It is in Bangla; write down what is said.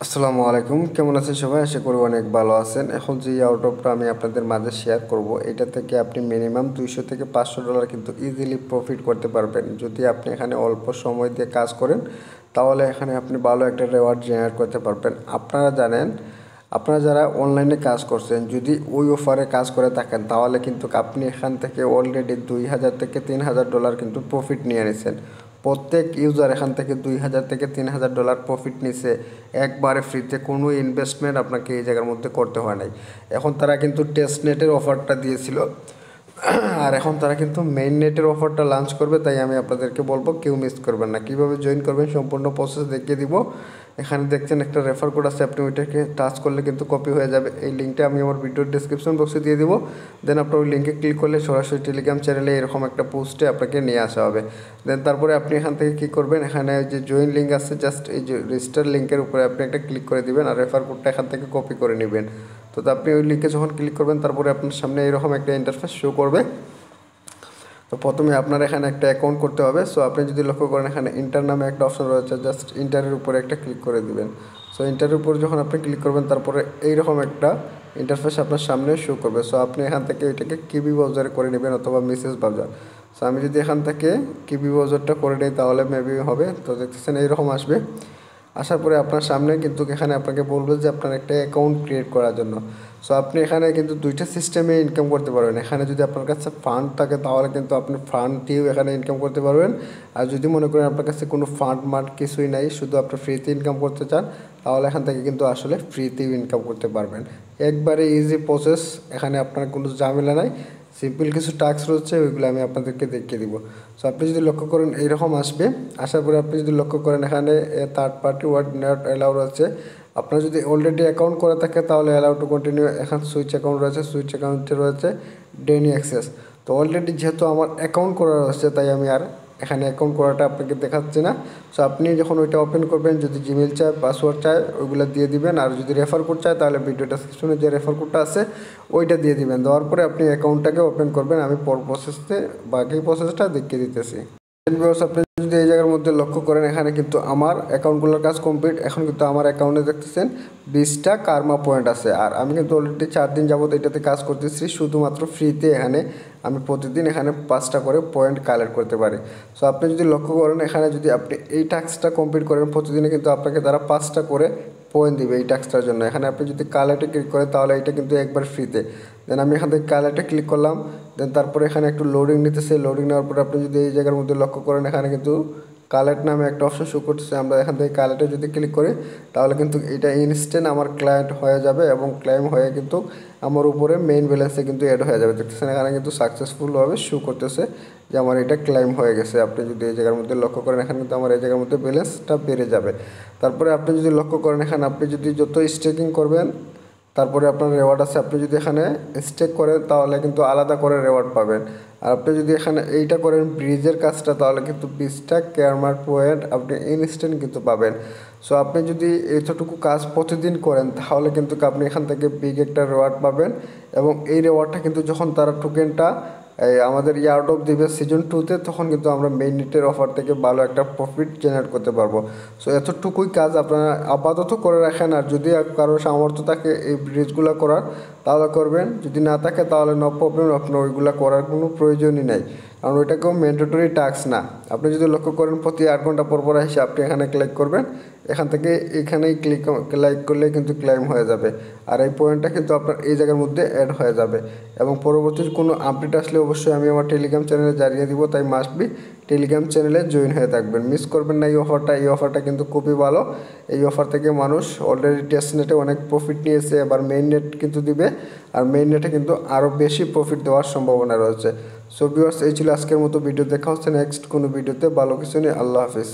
আসসালামু আলাইকুম, কেমন আছেন সবাই? আশা করি অনেক ভালো আছেন। এখন যে আউটঅফটা আমি আপনাদের মাঝে শেয়ার করব, এটা থেকে আপনি মিনিমাম 200 থেকে $500 কিন্তু ইজিলি প্রফিট করতে পারবেন। যদি আপনি এখানে অল্প সময় দিয়ে কাজ করেন, তাহলে এখানে আপনি ভালো একটা রেওয়ার্ড জেনারেট করতে পারবেন। আপনারা জানেন, আপনারা যারা অনলাইনে কাজ করছেন, যদি ওই অফারে কাজ করে থাকেন, তাহলে কিন্তু আপনি এখান থেকে অলরেডি $2000 থেকে $3000 কিন্তু প্রফিট নিয়ে নিয়েছেন। প্রত্যেক ইউজার এখান থেকে $2000 থেকে $3000 প্রফিট নিছে একবারে ফ্রিতে, কোনো ইনভেস্টমেন্ট আপনাকে এই জায়গার মধ্যে করতে হয় নাই। এখন তারা কিন্তু টেস্ট নেটের অফারটা দিয়েছিল, আর এখন তারা কিন্তু মেইন নেটের অফারটা লঞ্চ করবে। তাই আমি আপনাদেরকে বলবো কেউ মিস করবেন না। কীভাবে জয়েন করবেন সম্পূর্ণ প্রসেস দেখিয়ে দিব। এখানে দেখছেন একটা রেফার কোড আছে, আপনি ওইটাকে টাচ করলে কিন্তু কপি হয়ে যাবে। এই লিঙ্কটা আমি আমার ভিডিওর ডিসক্রিপশন বক্সে দিয়ে দিব। দেন আপনার ওই লিঙ্কে ক্লিক করলে সরাসরি টেলিগ্রাম চ্যানেলে এরকম একটা পোস্টে আপনাকে নিয়ে আসা হবে। দেন তারপরে আপনি এখান থেকে কী করবেন, এখানে যে জয়েন লিঙ্ক আছে, জাস্ট এই যে রেজিস্টার লিঙ্কের উপরে আপনি একটা ক্লিক করে দিবেন, আর রেফার কোডটা এখান থেকে কপি করে নেবেন। তো আপনি ওই লিঙ্কে যখন ক্লিক করবেন, তারপরে আপনার সামনে এরকম একটা ইন্টারফেস শো করবে। তো প্রথমে আপনার এখানে একটা অ্যাকাউন্ট করতে হবে। সো আপনি যদি লক্ষ্য করেন, এখানে ইন্টার নামে একটা অপশন রয়েছে, জাস্ট ইন্টারের উপরে একটা ক্লিক করে দিবেন। সো ইন্টারের উপর যখন আপনি ক্লিক করবেন, তারপরে এইরকম একটা ইন্টারফেস আপনার সামনে শো করবে। সো আপনি এখান থেকে এটাকে কিবি ব্রাউজারে করে নেবেন অথবা মেসেজ ব্রাউজার। সো আমি যদি এখান থেকে কিবি ব্রাউজারটা করে নিই, তাহলে মেবি হবে। তো দেখতেছেন এইরকম আসবে। আসার পরে আপনার সামনে কিন্তু এখানে আপনাকে বলবে যে আপনার একটা অ্যাকাউন্ট ক্রিয়েট করার জন্য। সো আপনি এখানে কিন্তু দুইটা সিস্টেমে ইনকাম করতে পারবেন। এখানে যদি আপনার কাছে ফান্ড থাকে, তাহলে কিন্তু আপনি ফান্ড দিয়েও এখানে ইনকাম করতে পারবেন। আর যদি মনে করেন আপনার কাছে কোনো ফান্ড মার্ট কিছুই নাই, শুধু আপনি ফ্রিতে ইনকাম করতে চান, তাহলে এখান থেকে কিন্তু আসলে ফ্রিতেও ইনকাম করতে পারবেন। একবারে ইজি প্রসেস, এখানে আপনার কোনো ঝামেলা নাই। সিম্পল কিছু টাস্ক রয়েছে, ওইগুলো আমি আপনাদেরকে দেখিয়ে দিব। সো আপনি যদি লক্ষ্য করেন এইরকম আসবে। আসার পরে আপনি যদি লক্ষ্য করেন, এখানে third party word not allow রয়েছে। আপনার যদি অলরেডি অ্যাকাউন্ট করা থাকে, তাহলে অ্যালাউ টু কন্টিনিউ। এখন সুইচ অ্যাকাউন্ট রয়েছে, সুইচ অ্যাকাউন্টে রয়েছে ডেনি অ্যাক্সেস। তো অলরেডি যেহেতু আমার অ্যাকাউন্ট করা রয়েছে, তাই আমি আর এখানে অ্যাকাউন্ট করাটা আপনাকে দেখাচ্ছি না। সো আপনি যখন ওইটা ওপেন করবেন, যদি জিমেল চায়, পাসওয়ার্ড চায়, ওইগুলো দিয়ে দিবেন। আর যদি রেফার কোড চায়, তাহলে ভিডিও ডেসক্রিপশনে যে রেফার কোডটা আছে ওইটা দিয়ে দিবেন। দেওয়ার পরে আপনি অ্যাকাউন্টটাকে ওপেন করবেন। আমি পর প্রসেসে বাকি প্রসেসটা দেখিয়ে দিতেছি। আপনি যদি এই জায়গার মধ্যে লক্ষ্য করেন, এখানে কিন্তু আমার অ্যাকাউন্টগুলোর কাজ কমপ্লিট। এখন কিন্তু আমার অ্যাকাউন্টে দেখতেছেন 20টা কার্মা পয়েন্ট আছে। আর আমি কিন্তু অলরেডি 4 দিন যাবত এটাতে কাজ করতেছি শুধুমাত্র ফ্রিতে। এখানে আমি প্রতিদিন এখানে 5টা করে পয়েন্ট কালেক্ট করতে পারি। সো আপনি যদি লক্ষ্য করেন, এখানে যদি আপনি এই টাস্কটা কমপ্লিট করেন, প্রতিদিনে কিন্তু আপনাকে তারা 5টা করে পয়েন্ট দিবে এই টাস্কটার জন্য। এখানে আপনি যদি কালেক্টে ক্লিক করেন, তাহলে এটা কিন্তু একবার ফ্রিতে। দেন আমি এখান থেকে কালেক্টে ক্লিক করলাম। দেন তারপরে এখানে একটু লোডিং নিতেছে। লোডিং নেওয়ার পরে আপনি যদি এই জায়গার মধ্যে লক্ষ্য করেন, এখানে কিন্তু কালেক্ট নামে একটা অপশন শো করতেছে। আমরা এখান থেকে কালেক্টে যদি ক্লিক করি, তাহলে কিন্তু এটা ইনস্ট্যান্ট আমার ক্লায়েন্ট হয়ে যাবে এবং ক্লেম হয়ে কিন্তু আমার উপরে মেইন ব্যালেন্সে কিন্তু অ্যাড হয়ে যাবে। দেখতেছেন এখানে কিন্তু সাকসেসফুলভাবে শো করতেছে যে আমার এটা ক্লেম হয়ে গেছে। আপনি যদি এই জায়গার মধ্যে লক্ষ্য করেন, এখানে কিন্তু আমার এই জায়গার মধ্যে ব্যালেন্সটা বেড়ে যাবে। তারপরে আপনি যদি লক্ষ্য করেন, এখানে আপনি যদি যত স্টেকিং করবেন, তারপরে আপনার রেওয়ার্ড আছে। আপনি যদি এখানে স্টেক করেন, তাহলে কিন্তু আলাদা করে রেওয়ার্ড পাবেন। আর আপনি যদি এখানে এইটা করেন ব্রিজের কাজটা, তাহলে কিন্তু 20টা কেয়ারমার্ট পয়েন্ট আপনি ইনস্ট্যান্ট কিন্তু পাবেন। সো আপনি যদি এতটুকু কাজ প্রতিদিন করেন, তাহলে কিন্তু আপনি এখান থেকে বিগ একটা রেওয়ার্ড পাবেন। এবং এই রেওয়ার্ডটা কিন্তু যখন তারা টোকেনটা আমাদের ইয়ারডপ দিবে সিজন 2তে, তখন কিন্তু আমরা মেইন নেটের অফার থেকে ভালো একটা প্রফিট জেনারেট করতে পারবো। সো এতটুকুই কাজ আপনারা আপাতত করে রাখেন। আর যদি কারো সামর্থ্য থাকে এই ব্রিজগুলো করার, তাহলে করবেন। যদি না থাকে, তাহলে নো প্রবলেম, আপনার ওইগুলো করার কোনো প্রয়োজনই নেই, কারণ ওইটাকেও ম্যান্ডেটরি টাস্ক না। আপনি যদি লক্ষ্য করেন, প্রতি 8 ঘন্টা পর পর এসে আপনি এখানে ক্লিক করবেন। এখান থেকে এখানেই ক্লিক করলে কিন্তু ক্লেম হয়ে যাবে। আর এই পয়েন্টটা কিন্তু আপনার এই জায়গার মধ্যে অ্যাড হয়ে যাবে। এবং পরবর্তী কোনো আপডেট আসলে অবশ্যই আমি আমার টেলিগ্রাম চ্যানেলে জানিয়ে দিব। তাই মাস্ট বি টেলিগ্রাম চ্যানেলে জয়েন হয়ে থাকবেন, মিস করবেন না এই অফারটা। এই অফারটা কিন্তু খুবই ভালো। এই অফার থেকে মানুষ অলরেডি টেস্ট নেটে অনেক প্রফিট নিয়েছে, এবার মেইন নেট কিন্তু দিবে। আর মেইন নেটে কিন্তু আরও বেশি প্রফিট দেওয়ার সম্ভাবনা রয়েছে। সো ভিউয়ার্স, এই ছিল আজকের মতো ভিডিও। দেখা হচ্ছে নেক্সট কোনো ভিডিওতে। ভালো কিছু নিয়ে। আল্লাহ হাফিজ।